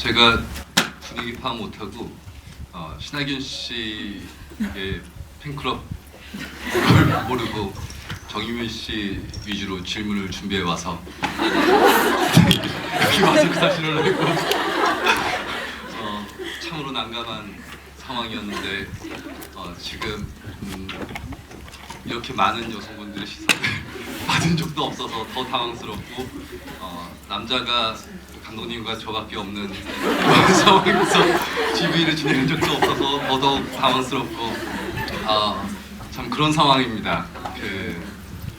제가 분위기 파악 못하고 신하균 씨의 팬클럽 걸 모르고 정유민 씨 위주로 질문을 준비해 와서 여기 와서 그 사실을 알고 참으로 난감한 상황이었는데 지금 이렇게 많은 여성분들의 시선을 받은 적도 없어서 더 당황스럽고 남자가 감독님과 저밖에 없는 그런 상황에서 GV를 진행한 적도 없어서 더더욱 당황스럽고 참 그런 상황입니다.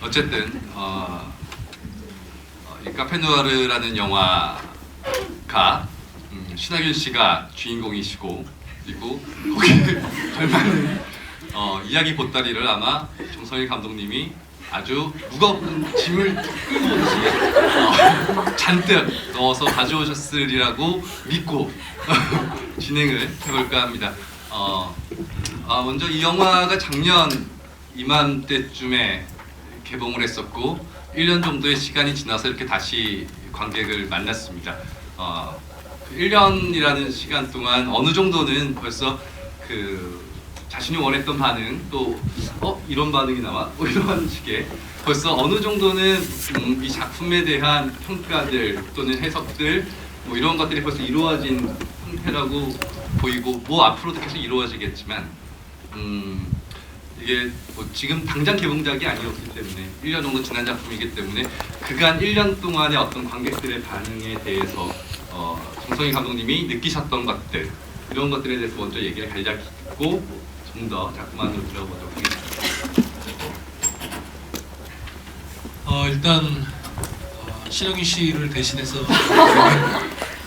어쨌든 이 카페누아르라는 영화가 신하균 씨가 주인공이시고 그리고 거기에 걸맞는 이야기 보따리를 아마 정성일 감독님이 아주 무거운 짐을 끌고 오듯이 잔뜩 넣어서 가져오셨으리라고 믿고 진행을 해볼까 합니다. 먼저 이 영화가 작년 이맘때쯤에 개봉을 했었고 1년 정도의 시간이 지나서 이렇게 다시 관객을 만났습니다. 1년이라는 시간 동안 어느 정도는 벌써 자신이 원했던 반응 또 이런 반응이 나와 이런 식의 벌써 어느 정도는 이 작품에 대한 평가들 또는 해석들 이런 것들이 벌써 이루어진 상태라고 보이고 앞으로도 계속 이루어지겠지만 이게 지금 당장 개봉작이 아니었기 때문에 1년 정도 지난 작품이기 때문에 그간 1년 동안의 어떤 관객들의 반응에 대해서 정성희 감독님이 느끼셨던 것들 이런 것들에 대해서 먼저 얘기를 간략히 듣고 좀 더 작품 안으로 들어보도록 하겠습니다. 일단 신하균 씨를 대신해서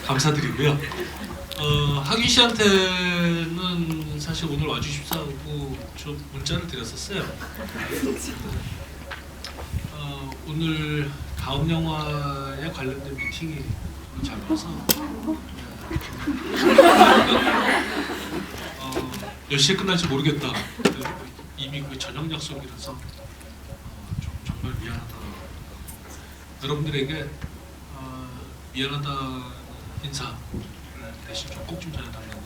감사드리고요. 하균 씨한테는 사실 오늘 와주십사 하고 좀 문자를 드렸었어요. 오늘 다음 영화에 관련된 미팅이 잡혀서 몇 시에 끝날지 모르겠다. 이미 저녁 약속이라서 좀 정말 미안하다. 여러분들에게 미안하다 인사를 대신 좀 꼭 좀 전해달라고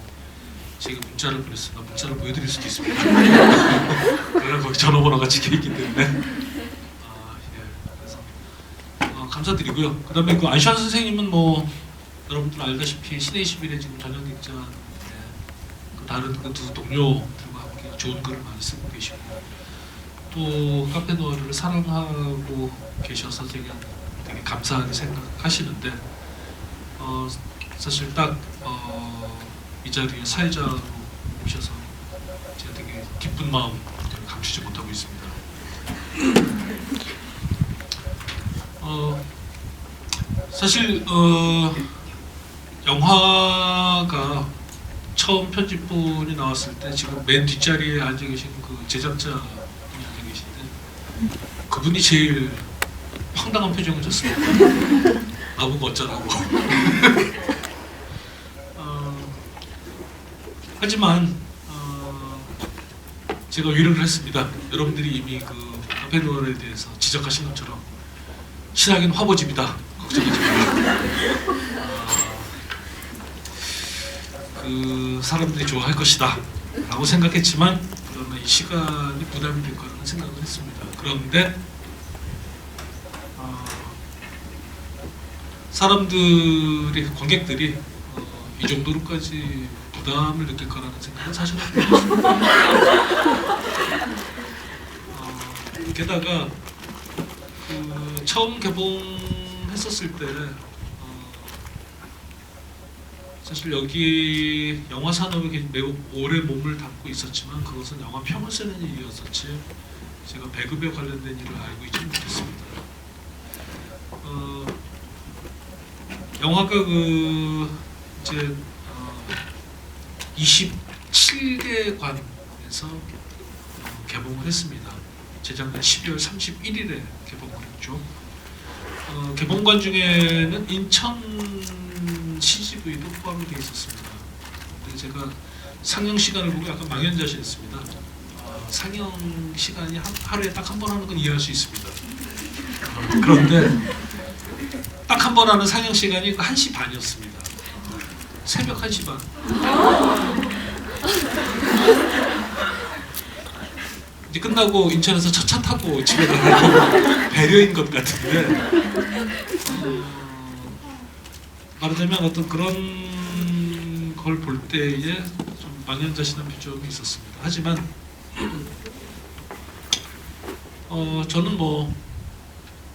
제가 문자를 보냈습니다. 문자를 보여드릴 수도 있습니다. 그러나 거기 전화번호가 찍혀있기 때문에 그래서 감사드리고요. 그 다음에 안시환 선생님은 여러분들 알다시피 신의 21에 지금 전형 객자 다른 두 동료들과 함께 좋은 글을 많이 쓰고 계시고 또 카페누아르를 사랑하고 계셔서 되게 감사하게 생각하시는데 사실 딱 이 자리에 사회자로 오셔서 제가 되게 기쁜 마음 감추지 못하고 있습니다. 사실 영화가 처음 편집본이 나왔을 때 지금 맨 뒷자리에 앉아 계신 제작자분이 앉아 계신데 그분이 제일 황당한 표정을 졌습니다. 나보고 어쩌라고. 하지만 제가 위로를 했습니다. 여러분들이 이미 카페누아르에 대해서 지적하신 것처럼 신하균 화보집이다. 걱정하지 마세요. 사람들이 좋아할 것이다 라고 생각했지만 그러나 이 시간이 부담이 될 거라는 생각을 했습니다. 그런데 관객들이 이 정도로까지 부담을 느낄 거라는 생각은 사실 없었습니다. 게다가 처음 개봉했었을 때 사실 여기 영화 산업에 매우 오래 몸을 담고 있었지만 그것은 영화 평을 쓰는 일이었었지 제가 배급에 관련된 일을 알고 있지 못했습니다. 영화가 이제 27개 관에서 개봉을 했습니다. 재작년 12월 31일에 개봉을 했죠. 개봉관 중에는 인천 CGV도 포함이 되어 있었습니다. 근데 제가 상영 시간을 보고 약간 망연자실했습니다. 상영 시간이 하루에 딱 한 번 하는 건 이해할 수 있습니다. 그런데 딱 한 번 하는 상영 시간이 1시 반이었습니다. 새벽 1시 반. 이제 끝나고 인천에서 첫 차 타고 집에 가려고 배려인 것 같은데 말하자면 어떤 그런 걸 볼 때에 좀 망연자실한 표정이 있었습니다. 하지만 저는 뭐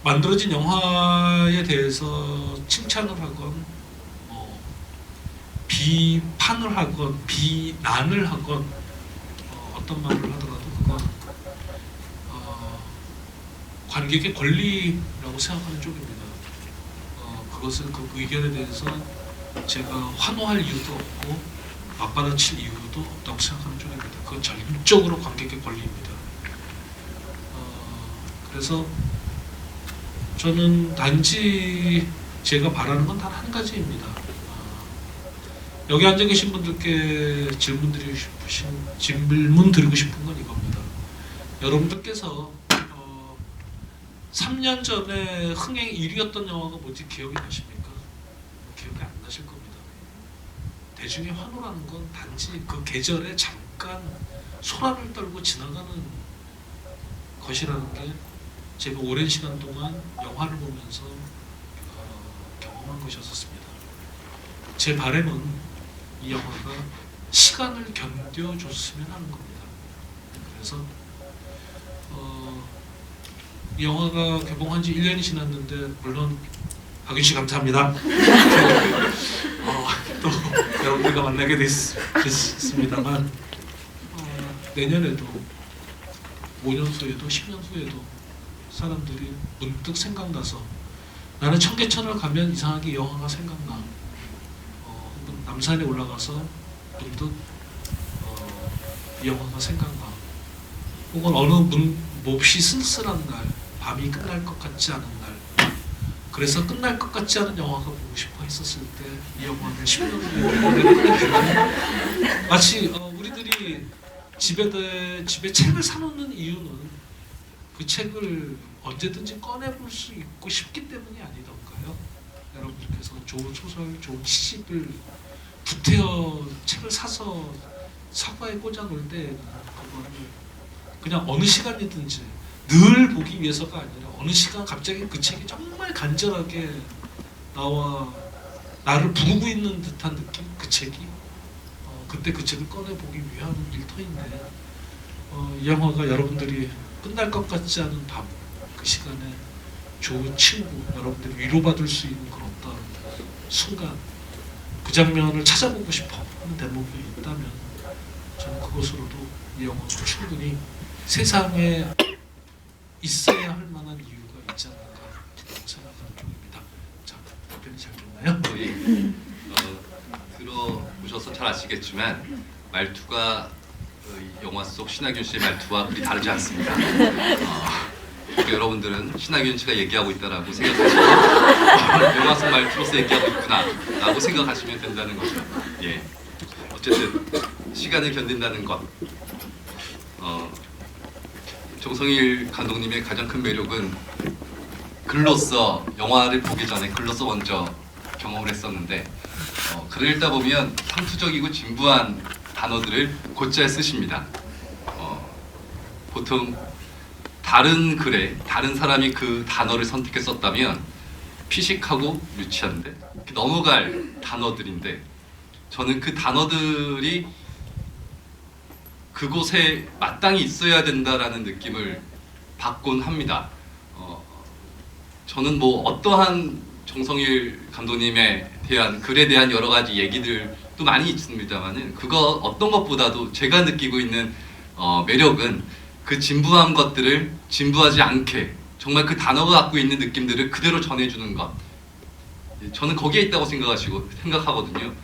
만들어진 영화에 대해서 칭찬을 하건 뭐 비판을 하건 비난을 하건 어떤 말을 하더라도 그건 관객의 권리라고 생각하는 쪽입니다. 그것은 그 의견에 대해서 제가 환호할 이유도 없고 맞받아칠 이유도 없다고 생각하는 쪽입니다. 그건 전적으로 관객의 권리입니다. 그래서 저는 단지 제가 바라는 건 단 한 가지입니다. 여기 앉아 계신 분들께 질문 드리고 싶은 건 이겁니다. 여러분들께서 3년 전에 흥행 1위였던 영화가 뭔지 기억이 나십니까? 기억이 안 나실 겁니다. 대중의 환호라는 건 단지 그 계절에 잠깐 소란을 떨고 지나가는 것이라는 게 제가 오랜 시간 동안 영화를 보면서 경험한 것이었습니다. 제 바람은 이 영화가 시간을 견뎌줬으면 하는 겁니다. 그래서 이 영화가 개봉한 지 1년이 지났는데 물론 박윤 씨 감사합니다. 또 여러분들과 만나게 됐습니다만 내년에도 5년 후에도 10년 후에도 사람들이 문득 생각나서 나는 청계천을 가면 이상하게 이 영화가 생각나. 혹은 남산에 올라가서 문득 이 영화가 생각나. 혹은 어느 몹시 쓸쓸한 날, 밤이 끝날 것 같지 않은 날, 그래서 끝날 것 같지 않은 영화가 보고 싶어 했었을 때 이 영화를 10년 후에 보게 되면 마치 우리들이 집에 책을 사놓는 이유는 그 책을 언제든지 꺼내볼 수 있고 싶기 때문이 아니던가요? 여러분들께서 좋은 소설, 좋은 시집을 구태여 책을 사서 서가에 꽂아놓을 때에는 그거를 그냥 어느 시간이든지 늘 보기 위해서가 아니라 어느 시간 갑자기 그 책이 정말 간절하게 나를 부르고 있는 듯한 느낌? 그 책이 그때 그 책을 꺼내보기 위한 일터인데 이 영화가 여러분들이 끝날 것 같지 않은 밤, 그 시간에 좋은 친구, 여러분들이 위로받을 수 있는 그런 어떤 순간, 그 장면을 찾아보고 싶어 하는 대목이 있다면 저는 그것으로도 이 영화가 충분히 세상에 있어야 할 만한 이유가 있지 않을까 생각하는 쪽입니다. 자, 답변이 잘 됐나요? 들어보셔서 잘 아시겠지만 말투가 이 영화 속 신하균 씨의 말투와 그리 다르지 않습니다. 그러니까 여러분들은 신하균 씨가 얘기하고 있다라고 생각하시고 영화 속 말투로서 얘기하고 있구나라고 생각하시면 된다는 거죠. 예. 어쨌든 시간을 견딘다는 것. 정성일 감독님의 가장 큰 매력은 글로써 영화를 보기 전에 글로써 먼저 경험을 했었는데 글을 읽다 보면 상투적이고 진부한 단어들을 곧잘 쓰십니다. 보통 다른 글에 다른 사람이 그 단어를 선택해 썼다면 피식하고 유치한데 넘어갈 단어들인데 저는 그 단어들이 그곳에 마땅히 있어야 된다라는 느낌을 받곤 합니다. 저는 뭐 어떠한 정성일 감독님에 대한 글에 대한 여러 가지 얘기들도 많이 있습니다만은 그거 어떤 것보다도 제가 느끼고 있는 매력은 그 진부한 것들을 진부하지 않게 정말 그 단어가 갖고 있는 느낌들을 그대로 전해주는 것. 저는 거기에 있다고 생각하거든요.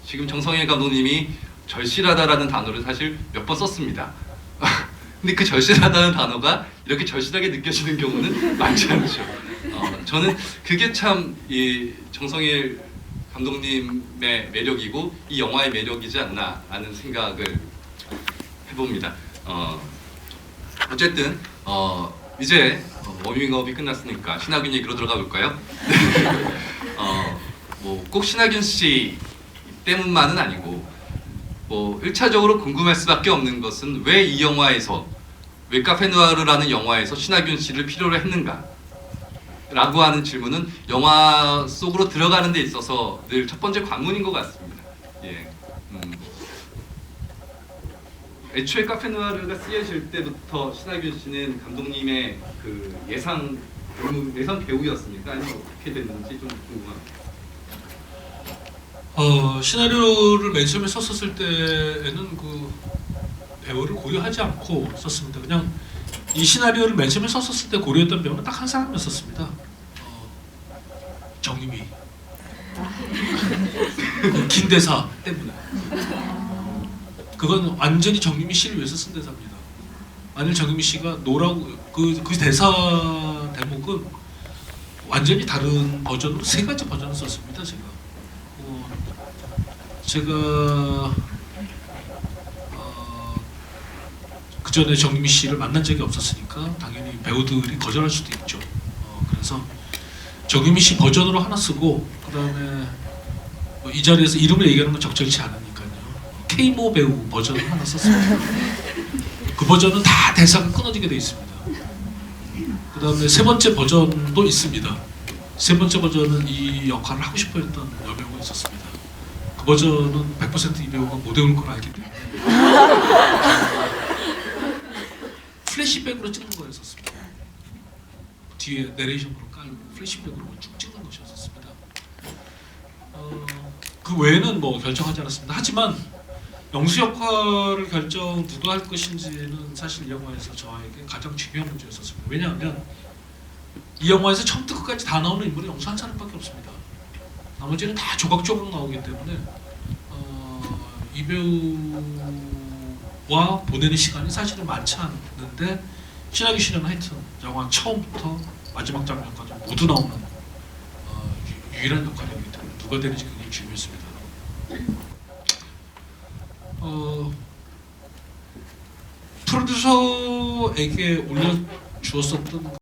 지금 정성일 감독님이 절실하다라는 단어를 사실 몇 번 썼습니다. 근데 그 절실하다는 단어가 이렇게 절실하게 느껴지는 경우는 많지 않죠. 저는 그게 참 이 정성일 감독님의 매력이고 이 영화의 매력이지 않나 하는 생각을 해봅니다. 어쨌든 이제 워밍업이 끝났으니까 신하균 얘기로 들어가 볼까요? 뭐 꼭 신하균 씨 때문만은 아니고 뭐 1차적으로 궁금할 수밖에 없는 것은 왜 이 영화에서 왜 카페누아르라는 영화에서 신하균 씨를 필요로 했는가? 라고 하는 질문은 영화 속으로 들어가는 데 있어서 늘 첫 번째 관문인 것 같습니다. 예. 애초에 카페누아르가 쓰여질 때부터 신하균 씨는 감독님의 그 예상 배우였습니까? 아니면 어떻게 됐는지 좀 궁금합니다. 시나리오를 맨 처음에 썼었을 때에는 그 배우를 고려하지 않고 썼습니다. 그냥 이 시나리오를 맨 처음에 썼었을 때 고려했던 배우는 딱 한 사람이었습니다. 정유미. 그 긴 대사 때문에. 그건 완전히 정유미 씨를 위해서 쓴 대사입니다. 만일 정유미 씨가 노라고 그 대사 대목은 완전히 다른 버전으로 3가지 버전을 썼습니다. 제가 그 전에 정유미 씨를 만난 적이 없었으니까 당연히 배우들이 거절할 수도 있죠. 그래서 정유미 씨 버전으로 하나 쓰고 그 다음에 이 자리에서 이름을 얘기하는 건 적절치 않으니까요. K모 배우 버전을 하나 썼습니다. 그 버전은 다 대사가 끊어지게 돼 있습니다. 그 다음에 3번째 버전도 있습니다. 3번째 버전은 이 역할을 하고 싶어 했던 여배우가 있었습니다. 그 버전은 100% 이 배우가 못 외울 걸 알기 때문에 플래시백으로 찍는 거였었습니다. 뒤에 내레이션으로 깔고 플래시백으로 쭉 찍는 것이었습니다. 그 외에는 뭐 결정하지 않았습니다. 하지만 영수 역할을 누가 할 것인지는 사실 이 영화에서 저에게 가장 중요한 문제였었습니다. 왜냐하면 이 영화에서 처음부터 끝까지 다 나오는 인물이 영수 한 사람밖에 없습니다. 나머지는 다 조각조각 나오기 때문에 이 배우와 보내는 시간이 사실은 많지 않는데 신하균 씨는 하여튼 영화 처음부터 마지막 장면까지 모두 나오는 유일한 역할이기 때문에 누가 되는지 굉장히 중요했습니다. 프로듀서에게 올려주었었던